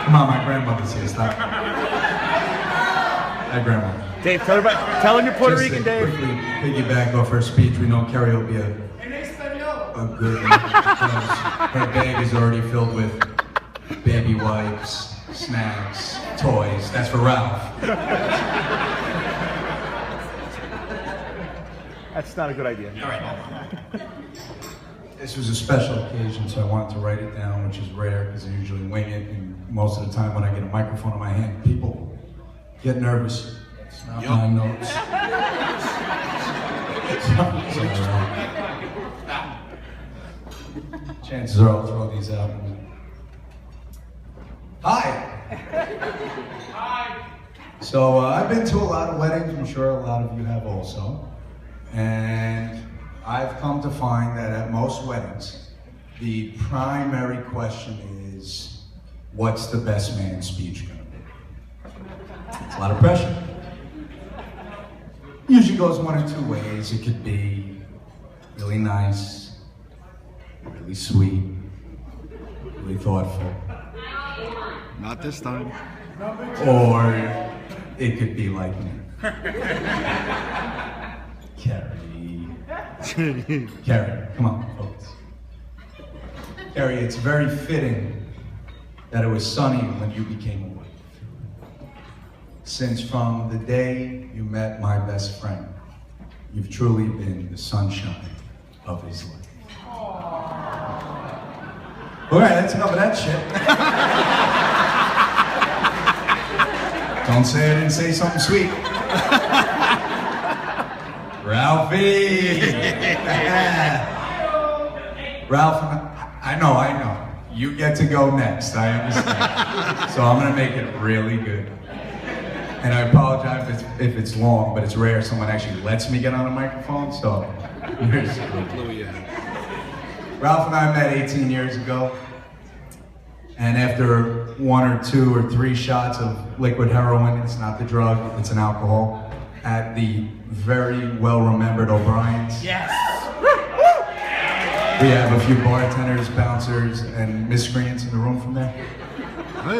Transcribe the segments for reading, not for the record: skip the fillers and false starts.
Come on, my grandmother's here. Stop. Hi, Grandma. Dave, tell him you're Puerto Rican, Dave. Quickly piggyback off her speech. We know Carrie will be a good one because her bag is already filled with baby wipes, snacks, toys. That's for Ralph. That's not a good idea. All right. This was a special occasion, so I wanted to write it down, which is rare because I usually wing it. And most of the time when I get a microphone in my hand, people get nervous. It's not my notes. Chances are I'll throw these out. Hi. Hi. So I've been to a lot of weddings. I'm sure a lot of you have also. And I've come to find that at most weddings, the primary question is, what's the best man speech gonna be? It's a lot of pressure. Usually goes one of two ways. It could be really nice, really sweet, really thoughtful. Not this time. Or it could be like me. Carrie, come on, focus. Carrie, it's very fitting that it was sunny when you became a wife. Since from the day you met my best friend, you've truly been the sunshine of his life. All right, that's enough of that shit. Don't say I didn't say something sweet. Ralphie! Ralph, I know. You get to go next, I understand. So I'm gonna make it really good. And I apologize if it's long, but it's rare someone actually lets me get on a microphone, so here's Ralph and I met 18 years ago. And after 1 or 2 or 3 shots of liquid heroin, it's not the drug, it's an alcohol, at the very well-remembered O'Brien's. Yes! We have a few bartenders, bouncers, and miscreants in the room from there.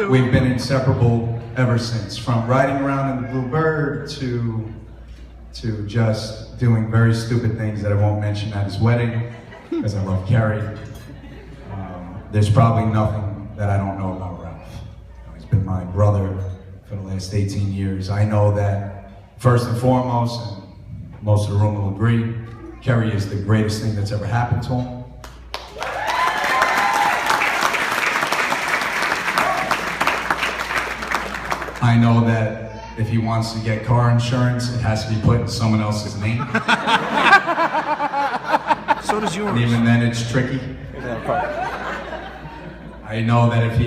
We've been inseparable ever since, from riding around in the Blue Bird to just doing very stupid things that I won't mention at his wedding, because I love Carrie. There's probably nothing that I don't know about Ralph. He's been my brother for the last 18 years. I know that, first and foremost, and most of the room will agree, Carrie is the greatest thing that's ever happened to him. I know that if he wants to get car insurance, it has to be put in someone else's name. So does yours. And even then, it's tricky. I know that if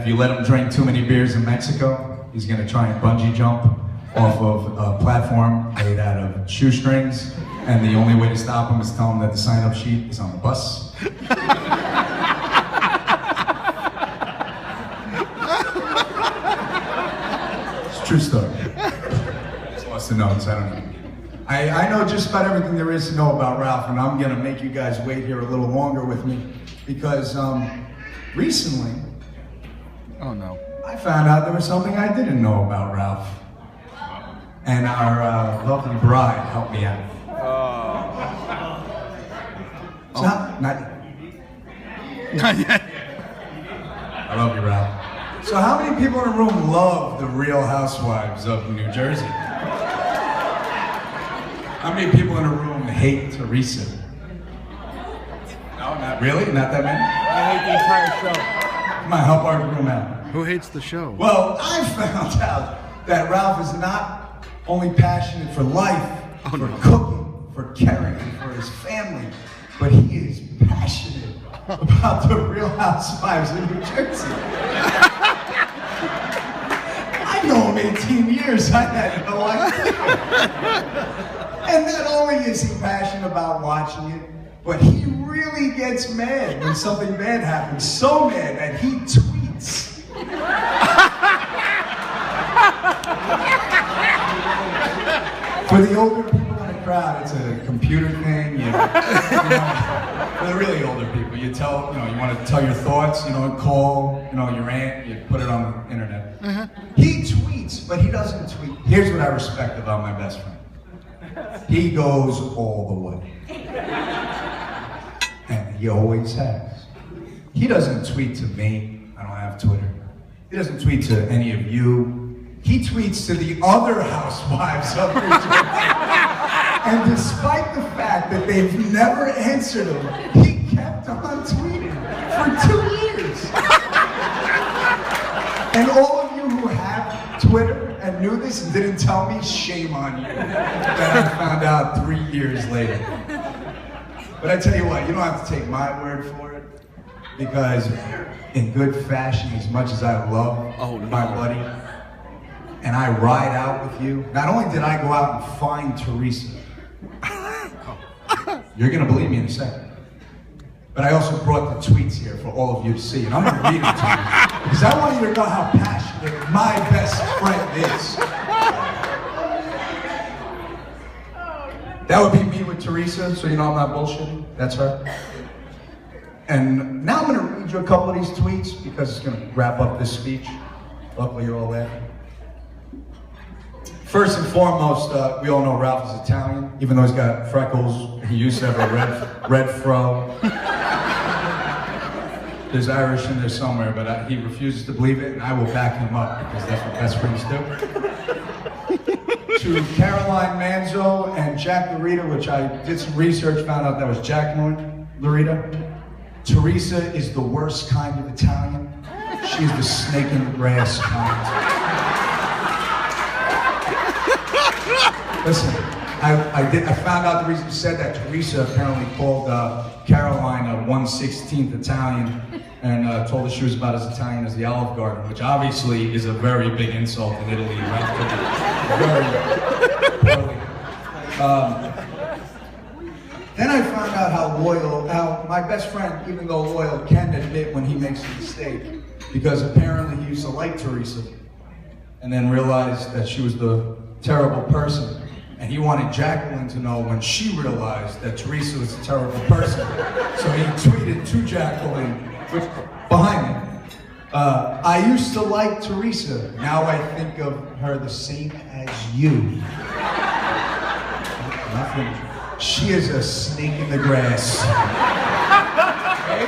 you let him drink too many beers in Mexico, he's gonna try and bungee jump off of a platform made out of shoestrings, and the only way to stop him is tell him that the sign-up sheet is on the bus. It's a true story. Just lost the notes, I don't know. I know just about everything there is to know about Ralph, and I'm gonna make you guys wait here a little longer with me, because recently, Oh no. I found out there was something I didn't know about Ralph. And our lovely bride helped me out. Not yet. I love you, Ralph. So how many people in the room love the Real Housewives of New Jersey? How many people in the room hate Teresa? No, not really? Not that many? I hate the entire show. Come on, help our room out. Who hates the show? Well, I found out that Ralph is not only passionate for life, for cooking, for caring, and for his family, but he is passionate about the Real Housewives of New Jersey. I know him 18 years, I had no idea. And not only is he passionate about watching it, but he really gets mad when something bad happens. So mad that he tweets. For the older people in the crowd, it's a computer thing. You know, for the really older people, you tell, you know, you want to tell your thoughts, you know, call, you know, your aunt, you put it on the internet. He tweets, but he doesn't tweet. Here's what I respect about my best friend. He goes all the way. And he always has. He doesn't tweet to me. I don't have Twitter. He doesn't tweet to any of you. He tweets to the other housewives of New Jersey. And despite the fact that they've never answered him, he kept on tweeting for 2 years. And all of you who have Twitter and knew this and didn't tell me, shame on you. That I found out 3 years later. But I tell you what, you don't have to take my word for it, because in good fashion, as much as I love my buddy, and I ride out with you, not only did I go out and find Teresa, you're gonna believe me in a second, but I also brought the tweets here for all of you to see, and I'm gonna read them to you, because I want you to know how passionate my best friend is. That would be me with Teresa, so you know I'm not bullshitting. That's her. And now I'm gonna read you a couple of these tweets, because it's gonna wrap up this speech. Luckily you're all there. First and foremost, we all know Ralph is Italian, even though he's got freckles. He used to have a red fro. There's Irish in there somewhere, but he refuses to believe it, and I will back him up, because that's what best friends do. To Caroline Manzo and Jack Larita, which I did some research, found out that was Jack Larita. Teresa is the worst kind of Italian. She's the snake in the grass kind. Listen, I found out the reason you said that. Teresa apparently called Caroline a 1/16th Italian and told her she was about as Italian as the Olive Garden, which obviously is a very big insult in Italy. Very poorly. Then I found out how my best friend, even though loyal, can admit when he makes a mistake, because apparently he used to like Teresa and then realized that she was the terrible person. And he wanted Jacqueline to know when she realized that Teresa was a terrible person. So he tweeted to Jacqueline, which, behind me, I used to like Teresa. Now I think of her the same as you. Nothing. She is a snake in the grass. Okay?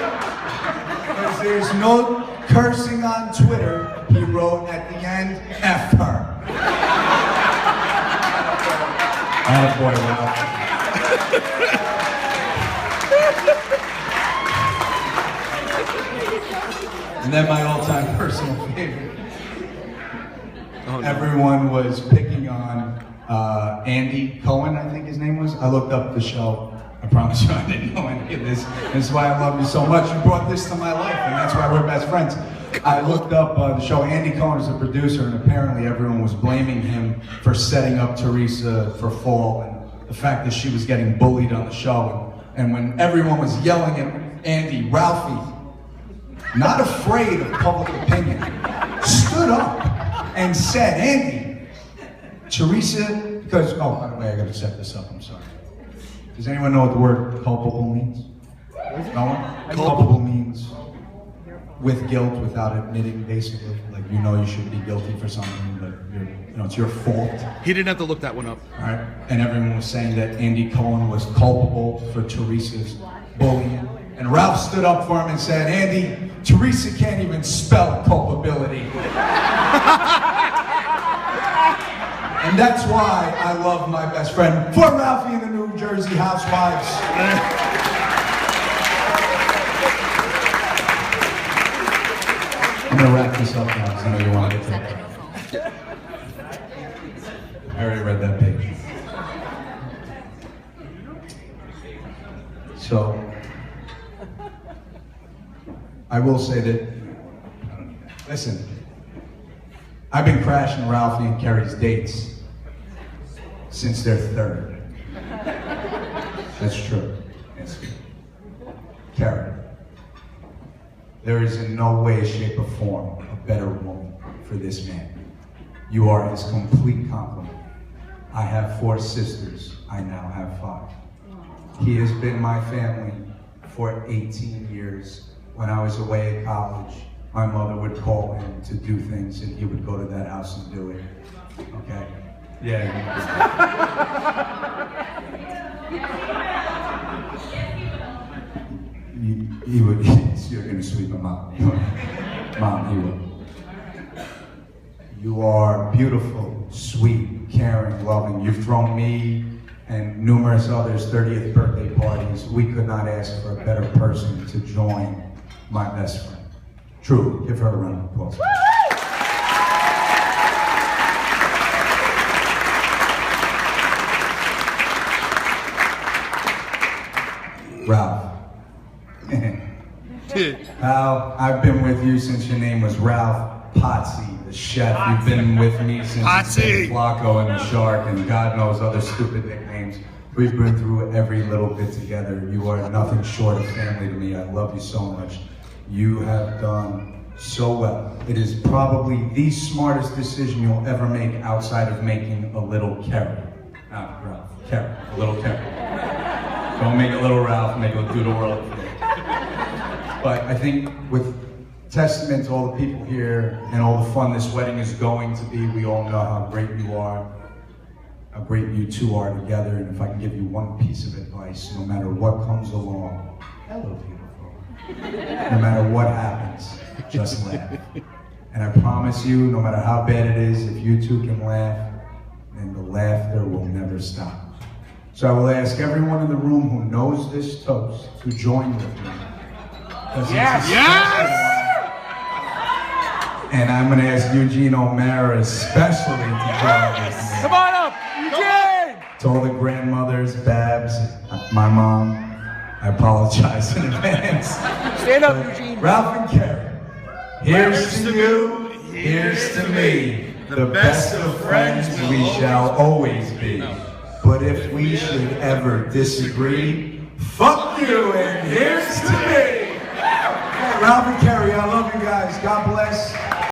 Because there's no cursing on Twitter, he wrote at the end, F her. Attaboy, Ralph. And then my all-time personal favorite. Oh, no. Everyone was picking on Andy Cohen, I think his name was. I looked up the show. I promise you I didn't know any of this. This is why I love you so much. You brought this to my life, and that's why we're best friends. I looked up the show. Andy Cohen is a producer, and apparently everyone was blaming him for setting up Teresa for fall, and the fact that she was getting bullied on the show. And when everyone was yelling at Andy, Ralphie, not afraid of public opinion, stood up and said, Andy, Teresa, because, oh, by the way, I gotta set this up, I'm sorry. Does anyone know what the word culpable means? No one? Culpable means with guilt, without admitting, basically. Like, you know you should be guilty for something, but it's your fault. He didn't have to look that one up. All right? And everyone was saying that Andy Cohen was culpable for Teresa's bullying. And Ralph stood up for him and said, Andy, Teresa can't even spell culpability. And that's why I love my best friend. For Ralphie and the New Jersey Housewives. I'm gonna wrap this up now because I know you want to get to it. I already read that page. So, I will say that, listen, I've been crashing Ralphie and Kerry's dates since their third. That's true. Yes. Kerry, there is in no way, shape, or form a better woman for this man. You are his complete complement. I have 4 sisters. I now have 5. He has been my family for 18 years. When I was away at college, my mother would call him to do things and he would go to that house and do it. Okay? Yeah. He would, you're gonna sweep him up. Mom, he would. You are beautiful, sweet, caring, loving. You've thrown me and numerous others 30th birthday parties. We could not ask for a better person to join my best friend. Truly, give her a round of applause. Ralph. Al, I've been with you since your name was Ralph Potsy, the chef. You've been with me since it's been Flacco and the Shark and God knows other stupid nicknames. We've been through every little bit together. You are nothing short of family to me. I love you so much. You have done so well. It is probably the smartest decision you'll ever make outside of making a little carrot. Not Ralph, carrot, a little carrot. Don't make a little Ralph, make a do the world. But I think with testament to all the people here and all the fun this wedding is going to be, we all know how great you are, how great you two are together. And if I can give you one piece of advice, no matter what comes along, hello beautiful, no matter what happens, just laugh. And I promise you, no matter how bad it is, if you two can laugh, then the laughter will never stop. So I will ask everyone in the room who knows this toast to join with me. Yes! And I'm going to ask Eugene O'Mara especially to join with me. Come on up, Eugene! To all the grandmothers, Babs, my mom, I apologize in advance. Stand up, Eugene. Ralph and Carrie, here's to you, here's to me. The best of friends we shall always be. But if we should ever disagree, fuck you and here's to me. Ralph and Carrie, I love you guys. God bless.